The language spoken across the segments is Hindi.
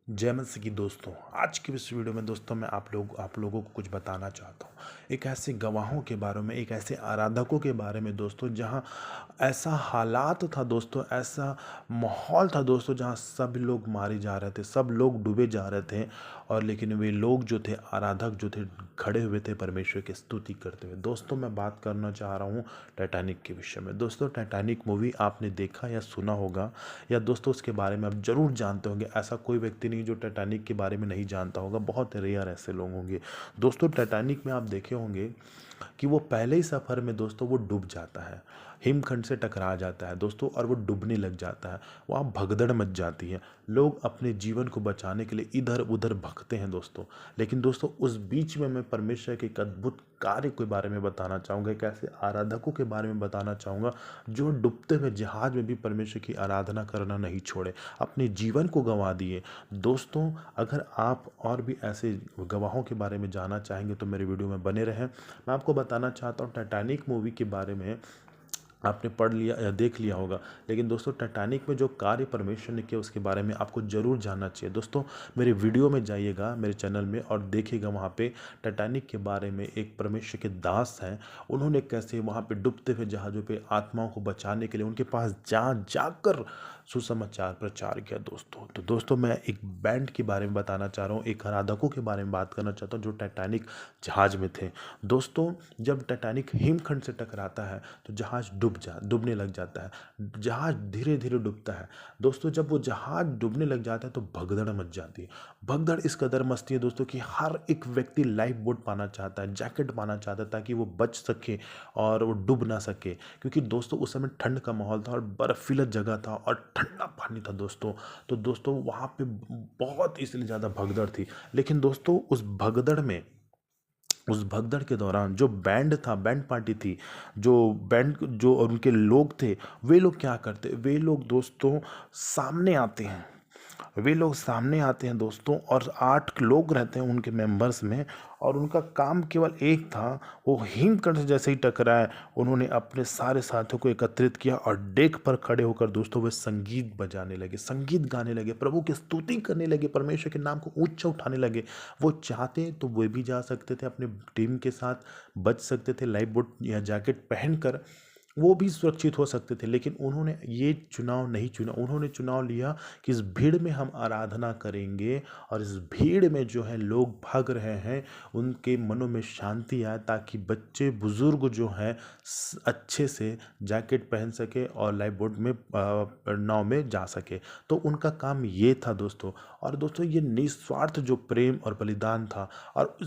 जय मसीह की दोस्तों। आज की इस वीडियो में दोस्तों मैं आप लोगों को कुछ बताना चाहता हूँ। एक ऐसे गवाहों के बारे में, एक ऐसे आराधकों के बारे में दोस्तों, जहाँ ऐसा हालात था दोस्तों, ऐसा माहौल था दोस्तों, जहाँ सब लोग मारे जा रहे थे, सब लोग डूबे जा रहे थे। और लेकिन वे लोग जो थे, आराधक जो थे, खड़े हुए थे परमेश्वर की स्तुति करते हुए। दोस्तों मैं बात करना चाह रहा हूँ टाइटैनिक के विषय में। दोस्तों टाइटैनिक मूवी आपने देखा या सुना होगा, या दोस्तों उसके बारे में आप जरूर जानते होंगे। ऐसा कोई व्यक्ति नहीं जो टाइटैनिक के बारे में नहीं जानता होगा, बहुत रेयर ऐसे लोग होंगे। दोस्तों टाइटैनिक में आप देखे होंगे कि वो पहले ही सफ़र में दोस्तों वो डूब जाता है, हिमखंड से टकरा जाता है दोस्तों, और वो डूबने लग जाता है। वहाँ भगदड़ मच जाती है, लोग अपने जीवन को बचाने के लिए इधर उधर भगते हैं दोस्तों। लेकिन दोस्तों उस बीच में मैं परमेश्वर के एक अद्भुत कार्य के बारे में बताना चाहूँगा, एक ऐसे आराधकों के बारे में बताना चाहूँगा जो डूबते हुए जहाज में भी परमेश्वर की आराधना करना नहीं छोड़े, अपने जीवन को गंवा दिए। दोस्तों अगर आप और भी ऐसे गवाहों के बारे में जानना चाहेंगे तो मेरे वीडियो में बने रहें। मैं आपको बताना चाहता हूँ टाइटैनिक मूवी के बारे में। आपने पढ़ लिया या देख लिया होगा, लेकिन दोस्तों टाइटैनिक में जो कार्य परमेश्वर ने किया उसके बारे में आपको ज़रूर जानना चाहिए। दोस्तों मेरे वीडियो में जाइएगा, मेरे चैनल में, और देखिएगा वहाँ पे टाइटैनिक के बारे में। एक परमेश्वर के दास हैं, उन्होंने कैसे वहाँ पे डूबते हुए जहाज़ों पे आत्माओं को बचाने के लिए उनके पास जा जाकर सुसमाचार प्रचार किया दोस्तों। तो दोस्तों मैं एक बैंड के बारे में बताना चाह रहा हूँ, एक आराधकों के बारे में बात करना चाहता हूँ जो टाइटैनिक जहाज़ में थे। दोस्तों जब टाइटैनिक हिमखंड से टकराता है तो जहाज़ डूबने लग जाता है, जहाज़ धीरे धीरे डूबता है। दोस्तों जब वो जहाज़ डूबने लग जाता है तो भगदड़ मच जाती है। भगदड़ इस कदर मचती है दोस्तों कि हर एक व्यक्ति लाइफ बोट पाना चाहता है, जैकेट पाना चाहता है, ताकि वो बच सके और वो डूब ना सके। क्योंकि दोस्तों उस समय ठंड का माहौल था और बर्फीला जगह था और ठंडा पानी था दोस्तों। तो दोस्तों वहाँ पे बहुत इसलिए ज़्यादा भगदड़ थी। लेकिन दोस्तों उस भगदड़ के दौरान जो बैंड था, बैंड पार्टी थी, जो बैंड जो और उनके लोग थे, वे लोग क्या करते, वे लोग दोस्तों सामने आते हैं। वे लोग सामने आते हैं दोस्तों, और 8 लोग रहते हैं उनके मेंबर्स में, और उनका काम केवल एक था। वो हिमकंड से जैसे ही टकराए, उन्होंने अपने सारे साथियों को एकत्रित किया और डेक पर खड़े होकर दोस्तों वे संगीत बजाने लगे, संगीत गाने लगे, प्रभु की स्तुति करने लगे, परमेश्वर के नाम को ऊंचा उठाने लगे। वो चाहते तो वे भी जा सकते थे, अपने टीम के साथ बच सकते थे, लाइफ बोट या जैकेट पहनकर वो भी सुरक्षित हो सकते थे। लेकिन उन्होंने ये चुनाव नहीं चुना, उन्होंने चुनाव लिया कि इस भीड़ में हम आराधना करेंगे, और इस भीड़ में जो है लोग भाग रहे हैं उनके मनों में शांति आए, ताकि बच्चे बुजुर्ग जो हैं अच्छे से जैकेट पहन सके और लाइफ बोट में नाव में जा सके। तो उनका काम ये था दोस्तों। और दोस्तों ये निस्वार्थ जो प्रेम और बलिदान था, और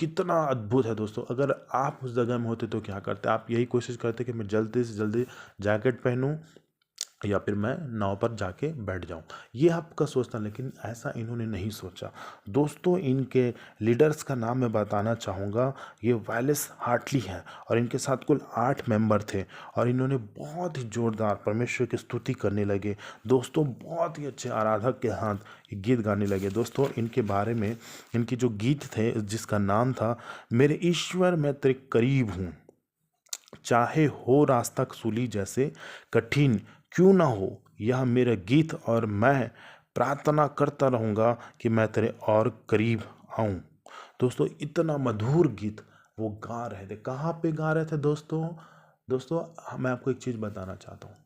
कितना अद्भुत है दोस्तों। अगर आप उस जगह में होते तो क्या करते, आप यही कोशिश करते कि मैं जल्दी से जल्दी जैकेट पहनूं या फिर मैं नाव पर जाके बैठ जाऊं, ये आपका सोचना। लेकिन ऐसा इन्होंने नहीं सोचा दोस्तों। इनके लीडर्स का नाम मैं बताना चाहूँगा, ये वायलेस हार्टली हैं, और इनके साथ कुल 8 मेंबर थे। और इन्होंने बहुत ही जोरदार परमेश्वर की स्तुति करने लगे दोस्तों, बहुत ही अच्छे आराधक के हाथ ये गीत गाने लगे दोस्तों। इनके बारे में, इनके जो गीत थे, जिसका नाम था मेरे ईश्वर मैं तेरे करीब हूँ, चाहे हो रास्ता सूली जैसे कठिन क्यों ना हो, यह मेरा गीत, और मैं प्रार्थना करता रहूँगा कि मैं तेरे और करीब आऊँ। दोस्तों इतना मधुर गीत वो गा रहे थे। कहाँ पे गा रहे थे दोस्तों? दोस्तों मैं आपको एक चीज़ बताना चाहता हूँ।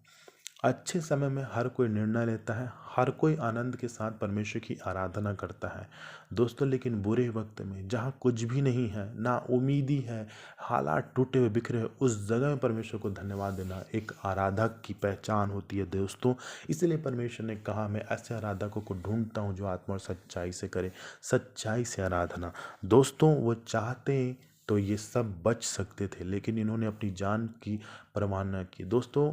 अच्छे समय में हर कोई निर्णय लेता है, हर कोई आनंद के साथ परमेश्वर की आराधना करता है दोस्तों। लेकिन बुरे वक्त में, जहाँ कुछ भी नहीं है, ना उम्मीदी है, हालात टूटे हुए बिखरे हुए, उस जगह में परमेश्वर को धन्यवाद देना एक आराधक की पहचान होती है दोस्तों। इसलिए परमेश्वर ने कहा, मैं ऐसे आराधकों को ढूंढता हूँ जो आत्मा और सच्चाई से करे, सच्चाई से आराधना। दोस्तों वो चाहते तो ये सब बच सकते थे, लेकिन इन्होंने अपनी जान की परवाह न की दोस्तों।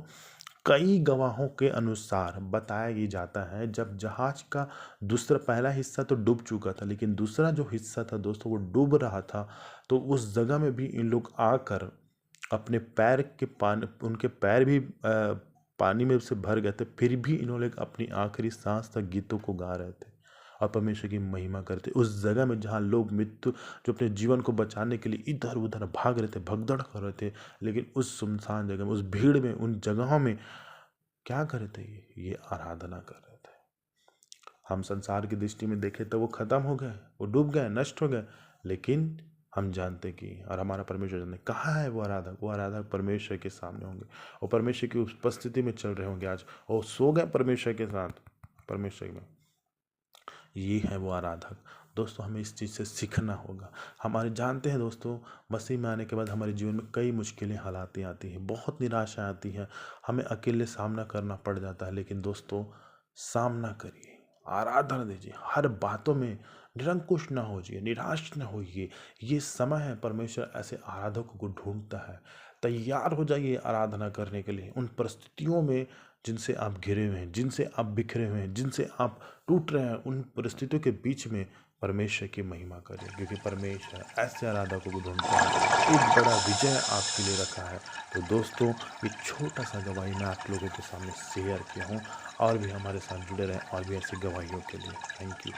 कई गवाहों के अनुसार बताया ये जाता है, जब जहाज का दूसरा, पहला हिस्सा तो डूब चुका था, लेकिन दूसरा जो हिस्सा था दोस्तों वो डूब रहा था। तो उस जगह में भी इन लोग आकर अपने पैर के पानी, उनके पैर भी पानी में से भर गए थे, फिर भी इन्होंने अपनी आखिरी सांस तक गीतों को गा रहे थे और परमेश्वर की महिमा करते। उस जगह में जहाँ लोग मृत्यु, जो अपने जीवन को बचाने के लिए इधर उधर भाग रहे थे, भगदड़ कर रहे थे, लेकिन उस सुनसान जगह में, उस भीड़ में, उन जगहों में क्या कर रहे थे, ये आराधना कर रहे थे। हम संसार की दृष्टि में देखें तो वो खत्म हो गए, वो डूब गए, नष्ट हो गए, लेकिन हम जानते कि और हमारा परमेश्वर जानते कहाँ है वो आराधक परमेश्वर के सामने होंगे, वो परमेश्वर की उपस्थिति में चल रहे होंगे आज, और सो गए परमेश्वर के साथ, परमेश्वर में। ये है वो आराधक। दोस्तों हमें इस चीज़ से सीखना होगा। हमारे जानते हैं दोस्तों, मसीह में आने के बाद हमारे जीवन में कई मुश्किलें हालातें आती हैं, बहुत निराशा आती है, हमें अकेले सामना करना पड़ जाता है, लेकिन दोस्तों सामना करिए, आराधना दीजिए, हर बातों में निरंकुश ना होइए, निराश ना होइए। ये समय है, परमेश्वर ऐसे आराधकों को ढूंढता है। तैयार हो जाइए आराधना करने के लिए उन परिस्थितियों में जिनसे आप घिरे हुए हैं, जिनसे आप बिखरे हुए हैं, जिनसे आप टूट रहे हैं। उन परिस्थितियों के बीच में परमेश्वर की महिमा करें, क्योंकि परमेश्वर ऐसे आराधकों को ढूंढता है। एक बड़ा विजय आपके लिए रखा है। तो दोस्तों ये छोटा सा गवाही मैं आप लोगों के सामने शेयर किया हूँ, और भी हमारे साथ जुड़े रहें और भी ऐसी गवाहियों के लिए। Thank you.